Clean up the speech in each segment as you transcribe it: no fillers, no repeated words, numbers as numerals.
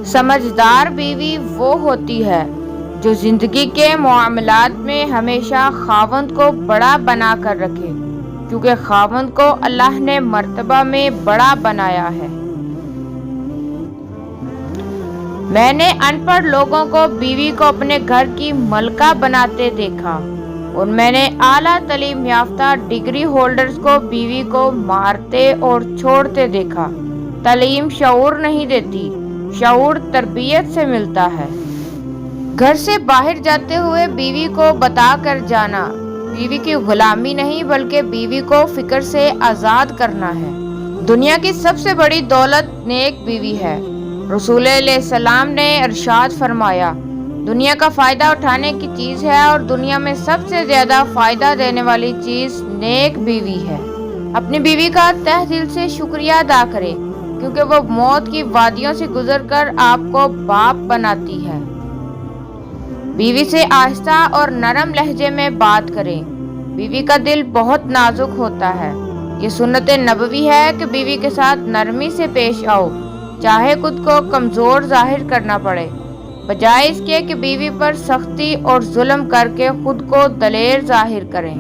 سمجھدار بیوی وہ ہوتی ہے جو زندگی کے معاملات میں ہمیشہ خاوند کو بڑا بنا کر رکھے، کیونکہ خاوند کو اللہ نے مرتبہ میں بڑا بنایا ہے۔ میں نے ان پڑھ لوگوں کو بیوی کو اپنے گھر کی ملکہ بناتے دیکھا، اور میں نے اعلیٰ تعلیم یافتہ ڈگری ہولڈرز کو بیوی کو مارتے اور چھوڑتے دیکھا۔ تعلیم شعور نہیں دیتی، شعور تربیت سے ملتا ہے۔ گھر سے باہر جاتے ہوئے بیوی کو بتا کر جانا بیوی کی غلامی نہیں بلکہ بیوی کو فکر سے آزاد کرنا ہے۔ دنیا کی سب سے بڑی دولت نیک بیوی ہے۔ رسول علیہ السلام نے ارشاد فرمایا، دنیا کا فائدہ اٹھانے کی چیز ہے اور دنیا میں سب سے زیادہ فائدہ دینے والی چیز نیک بیوی ہے۔ اپنی بیوی کا تہ دل سے شکریہ ادا کریں، کیونکہ وہ موت کی وادیوں سے گزر کر آپ کو باپ بناتی ہے۔ بیوی سے آہستہ اور نرم لہجے میں بات کریں۔ بیوی کا دل بہت نازک ہوتا ہے۔ یہ سنت نبوی ہے کہ بیوی کے ساتھ نرمی سے پیش آؤ، چاہے خود کو کمزور ظاہر کرنا پڑے، بجائے اس کے کہ بیوی پر سختی اور ظلم کر کے خود کو دلیر ظاہر کریں۔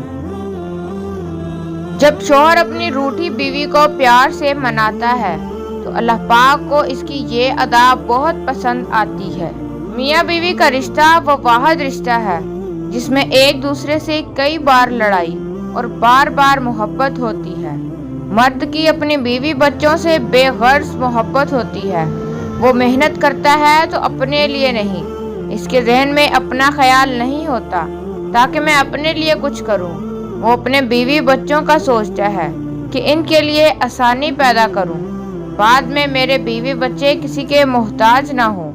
جب شوہر اپنی روٹھی بیوی کو پیار سے مناتا ہے تو اللہ پاک کو اس کی یہ ادا بہت پسند آتی ہے۔ میاں بیوی کا رشتہ وہ واحد رشتہ ہے جس میں ایک دوسرے سے کئی بار لڑائی اور بار بار محبت ہوتی ہے۔ مرد کی اپنی بیوی بچوں سے بے غرض محبت ہوتی ہے۔ وہ محنت کرتا ہے تو اپنے لیے نہیں، اس کے ذہن میں اپنا خیال نہیں ہوتا تاکہ میں اپنے لیے کچھ کروں۔ وہ اپنے بیوی بچوں کا سوچتا ہے کہ ان کے لیے آسانی پیدا کروں، بعد میں میرے بیوی بچے کسی کے محتاج نہ ہوں۔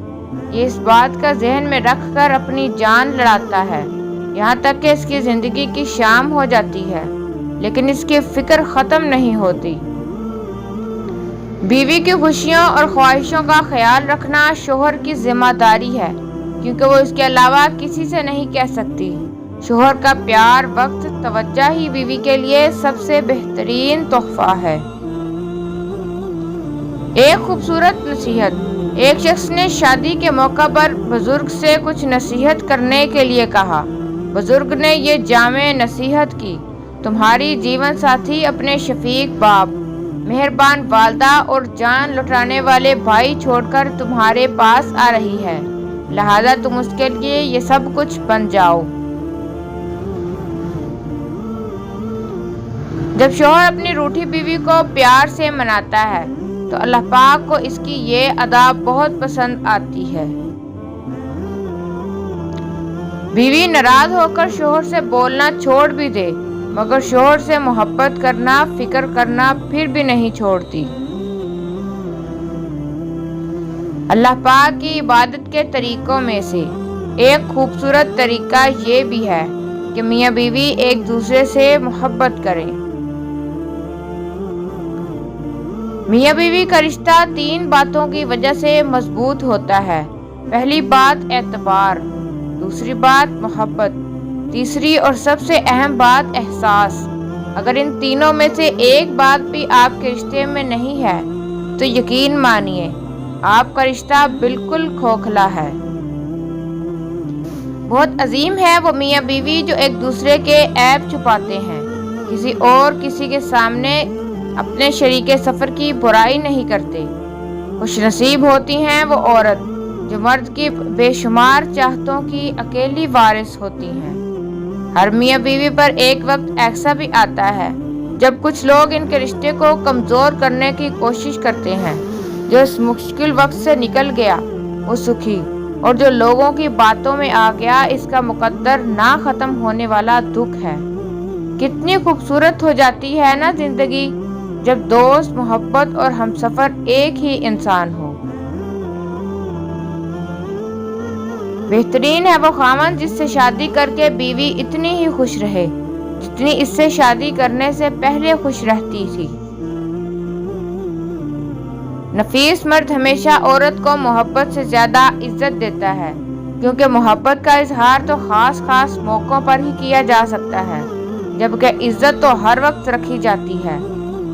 یہ اس بات کا ذہن میں رکھ کر اپنی جان لڑاتا ہے، یہاں تک کہ اس کی زندگی کی شام ہو جاتی ہے، لیکن اس کی فکر ختم نہیں ہوتی۔ بیوی کی خوشیوں اور خواہشوں کا خیال رکھنا شوہر کی ذمہ داری ہے، کیونکہ وہ اس کے علاوہ کسی سے نہیں کہہ سکتی۔ شوہر کا پیار، وقت، توجہ ہی بیوی کے لیے سب سے بہترین تحفہ ہے۔ ایک خوبصورت نصیحت۔ ایک شخص نے شادی کے موقع پر بزرگ سے کچھ نصیحت کرنے کے لیے کہا۔ بزرگ نے یہ جامع نصیحت کی، تمہاری جیون ساتھی اپنے شفیق باپ، مہربان والدہ اور جان لٹانے والے بھائی چھوڑ کر تمہارے پاس آ رہی ہے، لہذا تم اس کے لیے یہ سب کچھ بن جاؤ۔ جب شوہر اپنی روٹھی بیوی کو پیار سے مناتا ہے تو اللہ پاک کو اس کی یہ ادا بہت پسند آتی ہے۔ بیوی ناراض ہو کر شوہر سے بولنا چھوڑ بھی دے، مگر شوہر سے محبت کرنا، فکر کرنا پھر بھی نہیں چھوڑتی۔ اللہ پاک کی عبادت کے طریقوں میں سے ایک خوبصورت طریقہ یہ بھی ہے کہ میاں بیوی ایک دوسرے سے محبت کریں۔ میاں بیوی کا رشتہ 3 باتوں کی وجہ سے مضبوط ہوتا ہے۔ پہلی بات اعتبار، دوسری بات محبت، تیسری اور سب سے اہم بات احساس۔ اگر ان تینوں میں سے ایک بات بھی آپ کے رشتے میں نہیں ہے تو یقین مانیے آپ کا رشتہ بالکل کھوکھلا ہے۔ بہت عظیم ہے وہ میاں بیوی جو ایک دوسرے کے عیب چھپاتے ہیں، کسی کے سامنے اپنے شریک سفر کی برائی نہیں کرتے۔ خوش نصیب ہوتی ہیں وہ عورت جو مرد کی بے شمار چاہتوں کی اکیلی وارث ہوتی ہیں۔ ہر میاں بیوی پر ایک وقت ایسا بھی آتا ہے جب کچھ لوگ ان کے رشتے کو کمزور کرنے کی کوشش کرتے ہیں۔ جو اس مشکل وقت سے نکل گیا وہ سکھی، اور جو لوگوں کی باتوں میں آ گیا اس کا مقدر نہ ختم ہونے والا دکھ ہے۔ کتنی خوبصورت ہو جاتی ہے نا زندگی جب دوست، محبت اور ہمسفر ایک ہی انسان ہو۔ بہترین ہے وہ خاوند جس سے شادی کر کے بیوی اتنی ہی خوش رہے جتنی اس سے شادی کرنے سے پہلے خوش رہتی تھی۔ نفیس مرد ہمیشہ عورت کو محبت سے زیادہ عزت دیتا ہے، کیونکہ محبت کا اظہار تو خاص موقعوں پر ہی کیا جا سکتا ہے، جبکہ عزت تو ہر وقت رکھی جاتی ہے۔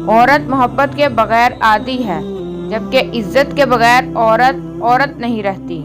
عورت محبت کے بغیر عادی ہے، جبکہ عزت کے بغیر عورت عورت نہیں رہتی۔